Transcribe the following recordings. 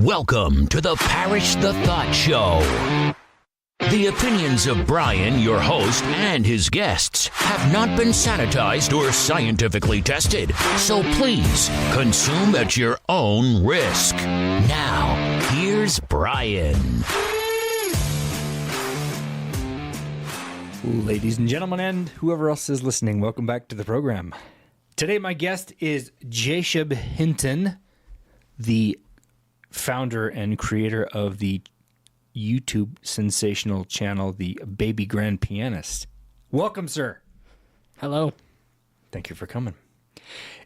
Welcome to the Parish the Thought Show. The opinions of Brian, your host, and his guests have not been sanitized or scientifically tested, so please consume at your own risk. Now, here's Brian. Ladies and gentlemen, and whoever else is listening, welcome back to the program. Today, my guest is Jashub Hinton, the founder and creator of the YouTube sensational channel, The Baby Grand Pianist. Welcome, sir. Hello. Thank you for coming.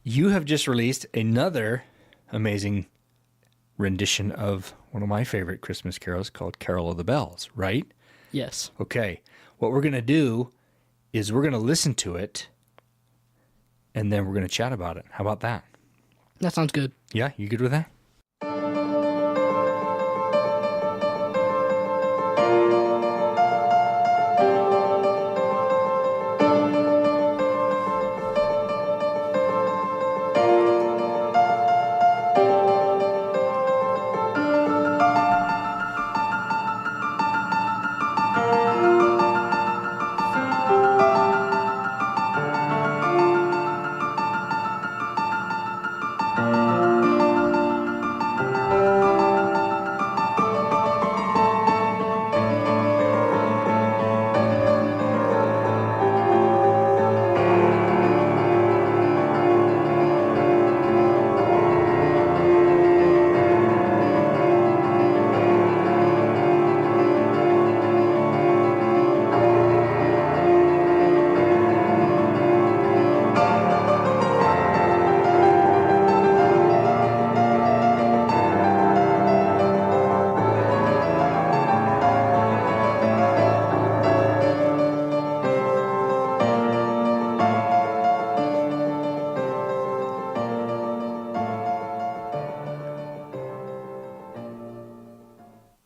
You have just released another amazing rendition of one of my favorite Christmas carols called Carol of the Bells, right? Yes. Okay. What we're going to do is we're going to listen to it, and then we're going to chat about it. How about that? That sounds good. Yeah, you good with that?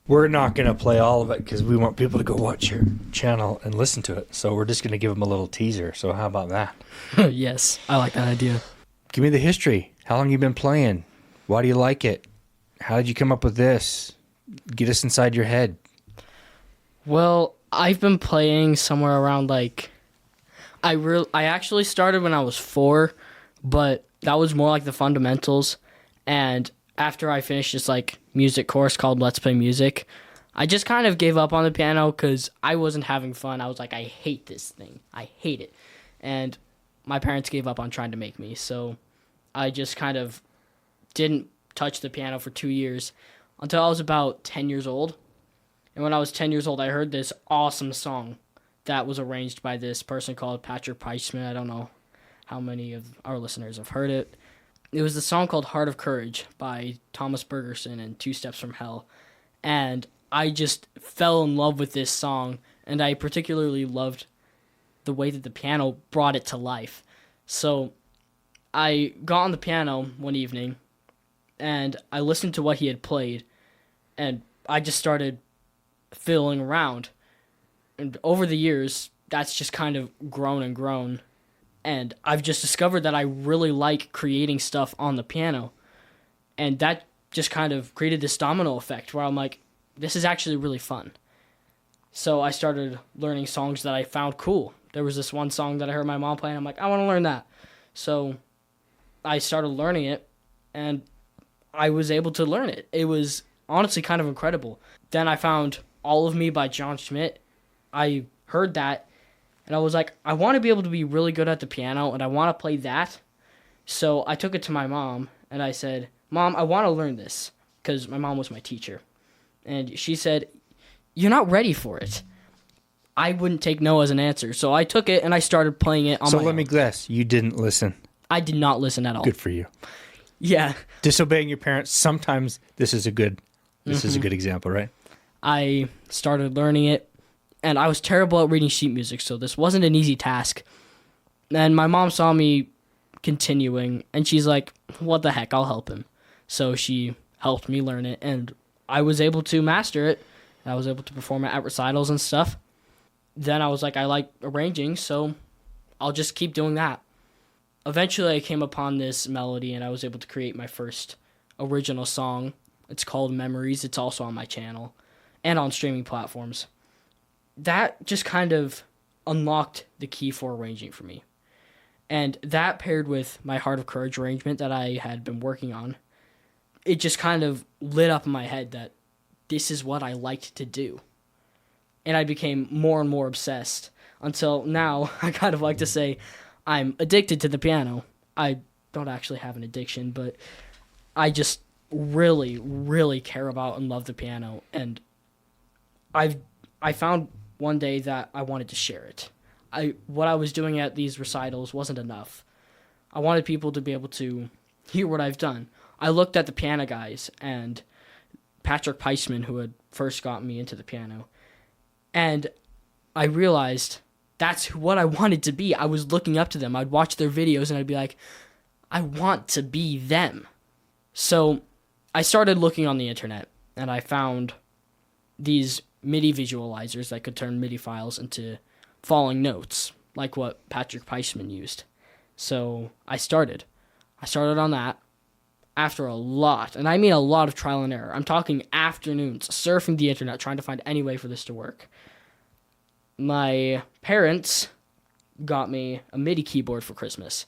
We're not going to play all of it because we want people to go watch your channel and listen to it. So we're just going to give them a little teaser. So how about that? Yes, I like that idea. Give me the history. How long you been playing? Why do you like it? How did you come up with this? Get us inside your head. Well, I've been playing somewhere around I actually started when I was 4, but that was more like the fundamentals. And after I finished this music course called Let's Play Music, I just kind of gave up on the piano because I wasn't having fun. I was like, I hate this thing. I hate it. And my parents gave up on trying to make me. So I just kind of didn't touch the piano for 2 years until I was about 10 years old. And when I was 10 years old, I heard this awesome song that was arranged by this person called Patrick Peisman. I don't know how many of our listeners have heard it. It was the song called Heart of Courage by Thomas Bergerson and Two Steps from Hell. And I just fell in love with this song, and I particularly loved the way that the piano brought it to life. So I got on the piano one evening, and I listened to what he had played, and I just started fiddling around. And over the years, that's just kind of grown and grown. And I've just discovered that I really like creating stuff on the piano. And that just kind of created this domino effect where I'm like, this is actually really fun. So I started learning songs that I found cool. There was this one song that I heard my mom play, and I'm like, I want to learn that. So I started learning it, and I was able to learn it. It was honestly kind of incredible. Then I found All of Me by John Schmidt. I heard that, and I was like, I want to be able to be really good at the piano, and I want to play that. So I took it to my mom, and I said, Mom, I want to learn this, because my mom was my teacher. And she said, you're not ready for it. I wouldn't take no as an answer. So I took it, and I started playing it on my own. So let me guess, you didn't listen. I did not listen at all. Good for you. Yeah. Disobeying your parents, sometimes this is a good example, right? I started learning it, and I was terrible at reading sheet music, so this wasn't an easy task. And my mom saw me continuing, and she's like, what the heck, I'll help him. So she helped me learn it, and I was able to master it. I was able to perform it at recitals and stuff. Then I was like, I like arranging, so I'll just keep doing that. Eventually, I came upon this melody, and I was able to create my first original song. It's called Memories. It's also on my channel and on streaming platforms. That just kind of unlocked the key for arranging for me. And that paired with my Heart of Courage arrangement that I had been working on, it just kind of lit up in my head that this is what I liked to do. And I became more and more obsessed until now I kind of like to say I'm addicted to the piano. I don't actually have an addiction, but I just really, really care about and love the piano. And I found one day that I wanted to share it. What I was doing at these recitals wasn't enough. I wanted people to be able to hear what I've done. I looked at the piano guys and Patrick Peisman, who had first got me into the piano, and I realized that's what I wanted to be. I was looking up to them. I'd watch their videos and I'd be like, I want to be them. So I started looking on the internet and I found these MIDI visualizers that could turn MIDI files into falling notes, like what Patrick Peisman used. So I started on that after a lot, and I mean a lot of trial and error. I'm talking afternoons surfing the internet trying to find any way for this to work. My parents got me a MIDI keyboard for Christmas,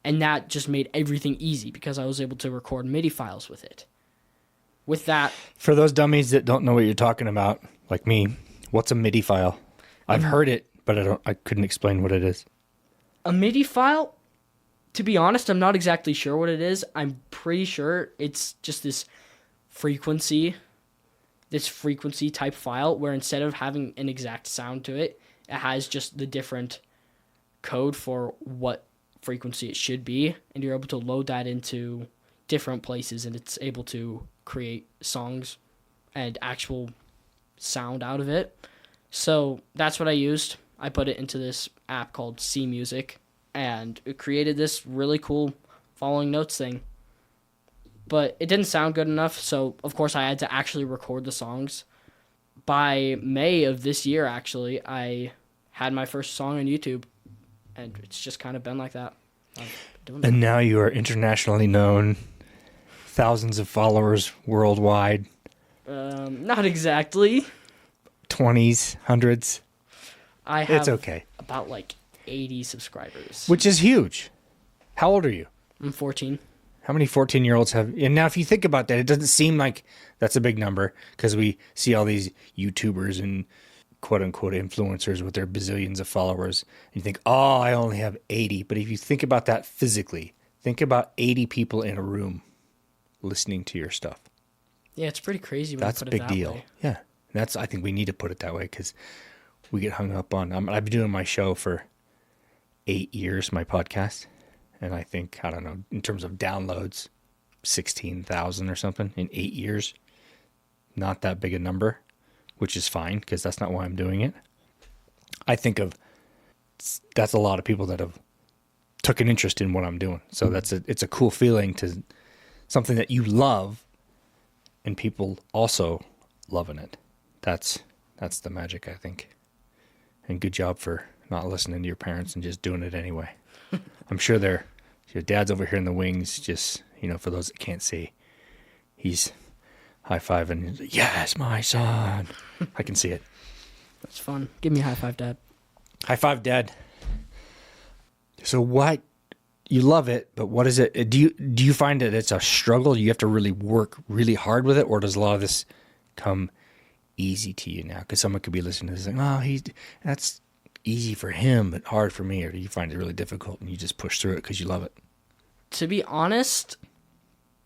and that just made everything easy because I was able to record MIDI files with it. With that, For those dummies that don't know what you're talking about, like me, what's a MIDI file? I've heard it, but I couldn't explain what it is. a MIDI file, to be honest, I'm not exactly sure what it is. I'm pretty sure it's just this frequency type file where instead of having an exact sound to it, it has just the different code for what frequency it should be, and you're able to load that into different places, and it's able to create songs and actual sound out of it. So that's what I used. I put it into this app called C Music, and it created this really cool following notes thing. But it didn't sound good enough, so of course I had to actually record the songs. By May of this year, actually, I had my first song on YouTube, and it's just kind of been like that. And now you are internationally known, thousands of followers worldwide. Not exactly. 20s, hundreds. I have It's okay. about like 80 subscribers. Which is huge. How old are you? I'm 14. How many 14-year-olds have... And now if you think about that, it doesn't seem like that's a big number because we see all these YouTubers and quote-unquote influencers with their bazillions of followers. And you think, oh, I only have 80. But if you think about that physically, think about 80 people in a room listening to your stuff. Yeah, it's pretty crazy when That's you a put it big that deal. way. Yeah. I think we need to put it that way because we get hung up on... I've been doing my show for 8 years, my podcast. And I think, I don't know, in terms of downloads, 16,000 or something in 8 years. Not that big a number, which is fine because that's not why I'm doing it. I think that's a lot of people that have took an interest in what I'm doing. So it's a cool feeling to something that you love and people also loving it. That's the magic, I think. And good job for not listening to your parents and just doing it anyway. I'm sure your dad's over here in the wings, just, for those that can't see, he's high-fiving. He's like, yes, my son. I can see it. That's fun. Give me a high five, Dad. High five, Dad. So what, you love it, but what is it? Do you find that it's a struggle? You have to really work really hard with it, or does a lot of this come easy to you now? Because someone could be listening to this and, that's easy for him, but hard for me. Or do you find it really difficult and you just push through it because you love it? To be honest,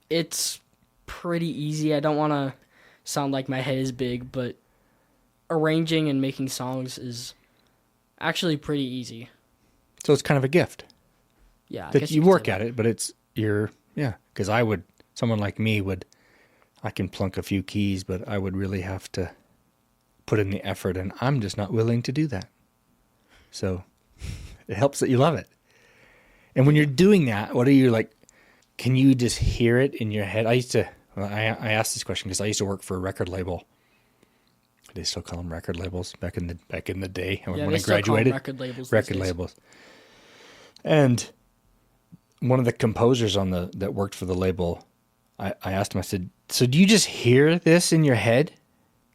it's pretty easy. I don't want to sound like my head is big, but arranging and making songs is actually pretty easy. So it's kind of a gift. Yeah. That you work at it, but because someone like me I can plunk a few keys, but I would really have to put in the effort, and I'm just not willing to do that. So it helps that you love it. And when you're doing that, what are you like? Can you just hear it in your head? I asked this question because I used to work for a record label. They still call them record labels back in the day when I graduated. Record labels. And one of the composers that worked for the label, I asked him. I said, So do you just hear this in your head?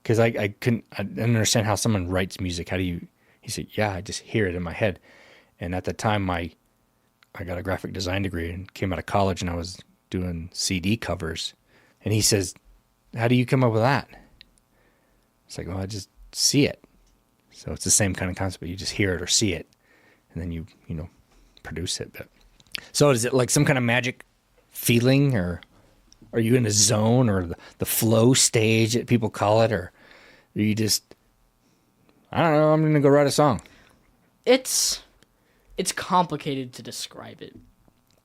Because I didn't understand how someone writes music. How do you? He said, yeah, I just hear it in my head. And at the time, I got a graphic design degree and came out of college, and I was doing CD covers. And he says, how do you come up with that? It's like, well, I just see it. So it's the same kind of concept. You just hear it or see it, and then you produce it. But so is it like some kind of magic feeling, or are you in a zone, or the flow stage that people call it, or are you just, I don't know, I'm going to go write a song? It's complicated to describe it.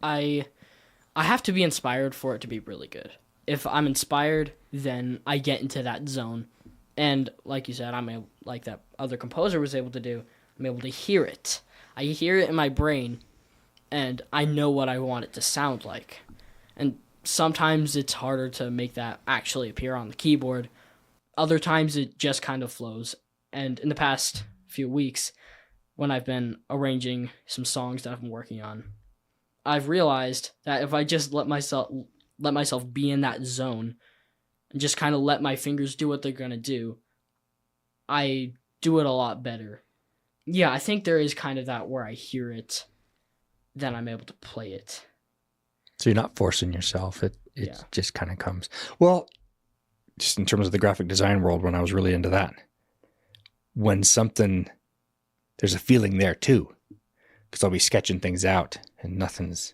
I have to be inspired for it to be really good. If I'm inspired, then I get into that zone. And like you said, like that other composer was able to do, I'm able to hear it. I hear it in my brain, and I know what I want it to sound like. And sometimes it's harder to make that actually appear on the keyboard. Other times it just kind of flows. And in the past few weeks, when I've been arranging some songs that I've been working on, I've realized that if I just let myself be in that zone and just kind of let my fingers do what they're going to do, I do it a lot better. Yeah, I think there is kind of that where I hear it, then I'm able to play it. So you're not forcing yourself. It just kind of comes. Well, just in terms of the graphic design world, when I was really into that, when there's a feeling there too, because I'll be sketching things out and nothing's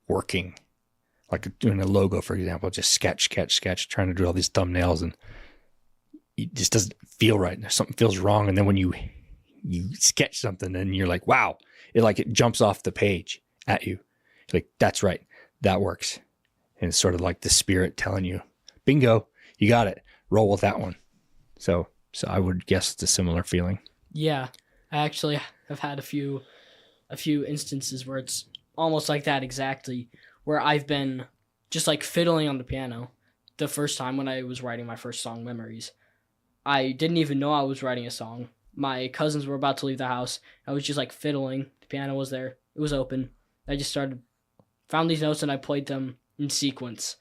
working. Like doing a logo, for example, just sketch, trying to do all these thumbnails, and it just doesn't feel right. Something feels wrong. And then when you sketch something and you're like, wow, it jumps off the page at you. You're like, that's right. That works. And it's sort of like the spirit telling you, bingo, you got it. Roll with that one. So I would guess it's a similar feeling. Yeah, I actually have had a few instances where it's almost like that exactly, where I've been just like fiddling on the piano. The first time when I was writing my first song, Memories, I didn't even know I was writing a song. My cousins were about to leave the house. I was just like fiddling. The piano was there. It was open. I just found these notes and I played them in sequence.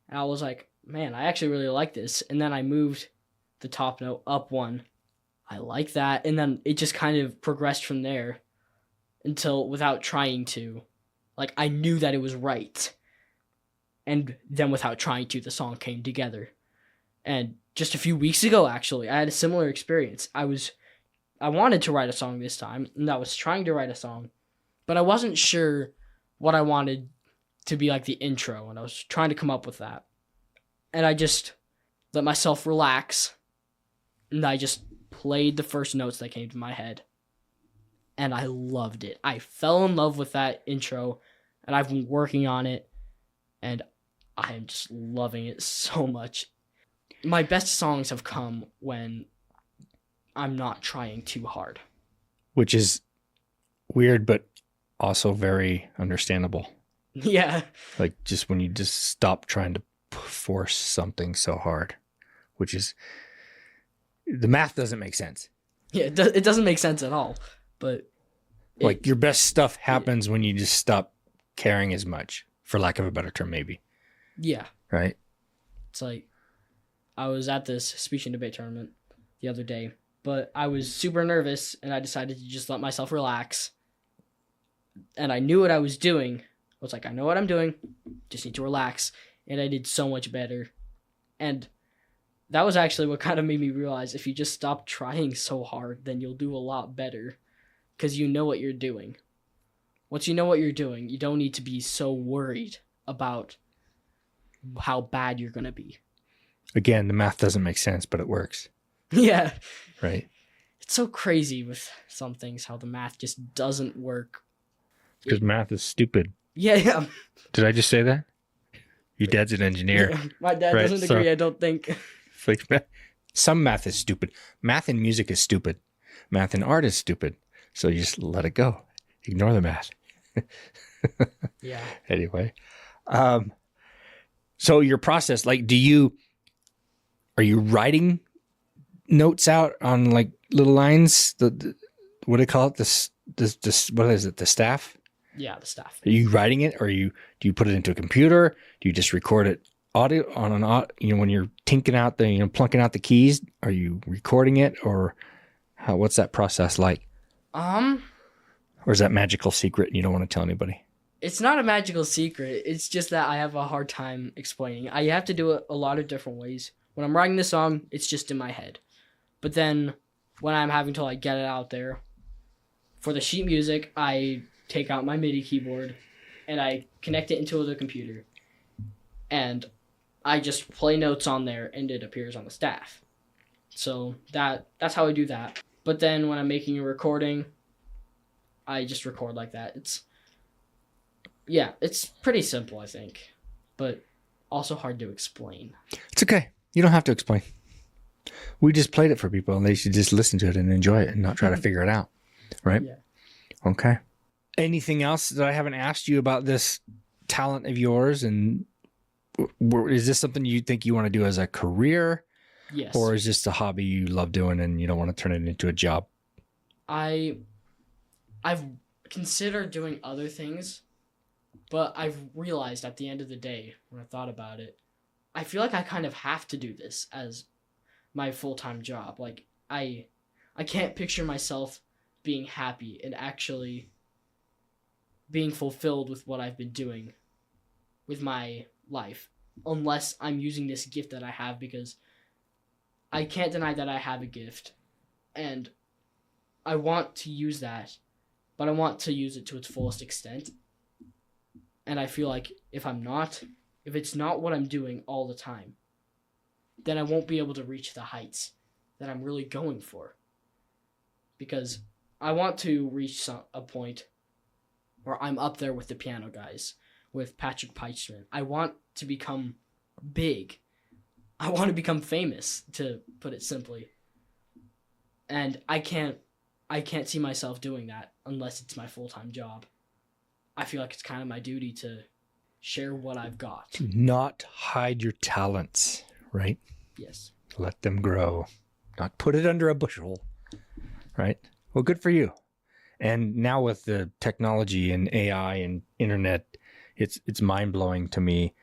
And I was like, man, I actually really like this. And then I moved the top note up one. I like that. And then it just kind of progressed from there until, without trying to, like, I knew that it was right. And then without trying to, the song came together. And just a few weeks ago, actually, I had a similar experience. I wanted to write a song this time, and I was trying to write a song, but I wasn't sure what I wanted to be like the intro, and I was trying to come up with that. And I just let myself relax, and I just played the first notes that came to my head. And I loved it. I fell in love with that intro, and I've been working on it, and I am just loving it so much. My best songs have come when I'm not trying too hard. Which is weird, but also very understandable. Yeah. Like just when you just stop trying to force something so hard, which is, the math doesn't make sense. Yeah, it doesn't make sense at all. But like your best stuff happens when you just stop caring as much, for lack of a better term, maybe. Yeah. Right? It's like, I was at this speech and debate tournament the other day, but I was super nervous and I decided to just let myself relax. And I knew what I was doing. I was like, I know what I'm doing. Just need to relax. And I did so much better. And that was actually what kind of made me realize, if you just stop trying so hard, then you'll do a lot better. Because you know what you're doing. Once you know what you're doing, you don't need to be so worried about how bad you're going to be. Again, the math doesn't make sense, but it works. Yeah. Right? It's so crazy with some things, how the math just doesn't work. Because math is stupid. Yeah. Did I just say that? Your dad's an engineer. Yeah. My dad doesn't agree, I don't think. It's like, some math is stupid. Math in music is stupid. Math in art is stupid. So you just let it go. Ignore the math. Yeah. Anyway. So your process, like, are you writing notes out on like little lines? What do they call it? This, what is it? The staff? Yeah, the staff. Are you writing it, or do you put it into a computer? Do you just record it audio on when you're tinking out plunking out the keys, are you recording it, or what's that process like? Or is that magical secret and you don't want to tell anybody? It's not a magical secret. It's just that I have a hard time explaining. I have to do it a lot of different ways. When I'm writing the song, it's just in my head. But then when I'm having to get it out there, for the sheet music, I take out my MIDI keyboard and I connect it into the computer. And I just play notes on there and it appears on the staff. So that's how I do that. But then when I'm making a recording, I just record like that. It's pretty simple, I think, but also hard to explain. It's okay. You don't have to explain. We just played it for people, and they should just listen to it and enjoy it and not try to figure it out, right? Yeah. Okay. Anything else that I haven't asked you about this talent of yours? And is this something you think you want to do as a career? Yes. Or is this a hobby you love doing and you don't want to turn it into a job? I've considered doing other things, but I've realized at the end of the day, when I thought about it, I feel like I kind of have to do this as my full-time job. I can't picture myself being happy and actually being fulfilled with what I've been doing with my life unless I'm using this gift that I have, because I can't deny that I have a gift and I want to use that, but I want to use it to its fullest extent. And I feel like if it's not what I'm doing all the time, then I won't be able to reach the heights that I'm really going for. Because I want to reach a point where I'm up there with the piano guys, with Patrick Peitzman. I want to become big. I want to become famous, to put it simply. And I can't see myself doing that unless it's my full-time job. I feel like it's kind of my duty to share what I've got. Do not hide your talents, right? Yes. Let them grow. Not put it under a bushel, right? Well, good for you. And now with the technology and AI and internet, it's mind-blowing to me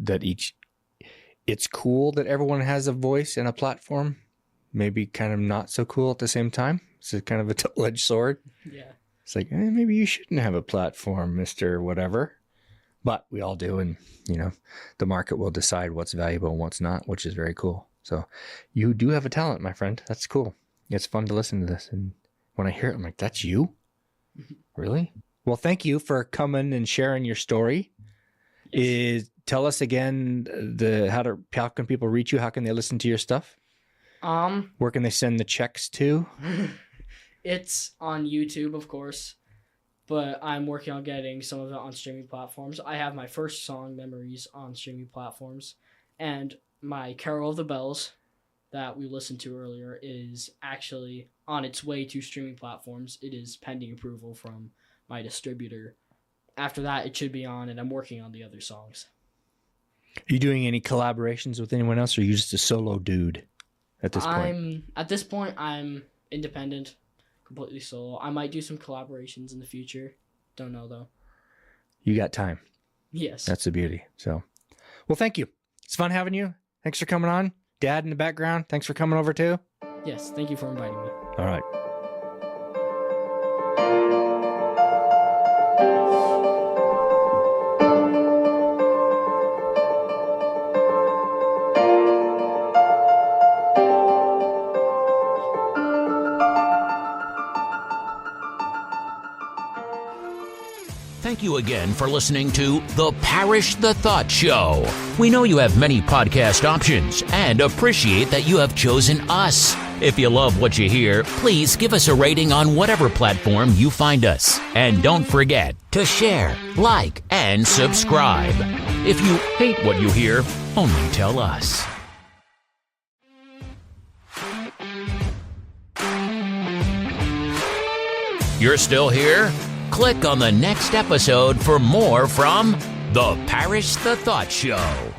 that it's cool that everyone has a voice and a platform. Maybe kind of not so cool at the same time. It's kind of a double-edged sword. Yeah. It's like, maybe you shouldn't have a platform, Mr. Whatever. But we all do, and, the market will decide what's valuable and what's not, which is very cool. So you do have a talent, my friend. That's cool. It's fun to listen to this. And when I hear it, I'm like, that's you? Really? Well, thank you for coming and sharing your story. Yes. Tell us again, how can people reach you? How can they listen to your stuff? Where can they send the checks to? It's on YouTube, of course, but I'm working on getting some of it on streaming platforms. I have my first song, Memories, on streaming platforms, and my Carol of the Bells that we listened to earlier is actually on its way to streaming platforms. It is pending approval from my distributor. After that, it should be on, and I'm working on the other songs. Are you doing any collaborations with anyone else, or are you just a solo dude at this point? At this point, I'm independent, completely solo. I might do some collaborations in the future. Don't know, though. You got time. Yes. That's the beauty. So, well, thank you. It's fun having you. Thanks for coming on. Dad in the background, thanks for coming over too. Yes, thank you for inviting me. All right. Thank you again for listening to The Parish the Thought Show. We know you have many podcast options and appreciate that you have chosen us. If you love what you hear, please give us a rating on whatever platform you find us. And don't forget to share, like, and subscribe. If you hate what you hear, only tell us. You're still here? Click on the next episode for more from The Parish the Thought Show.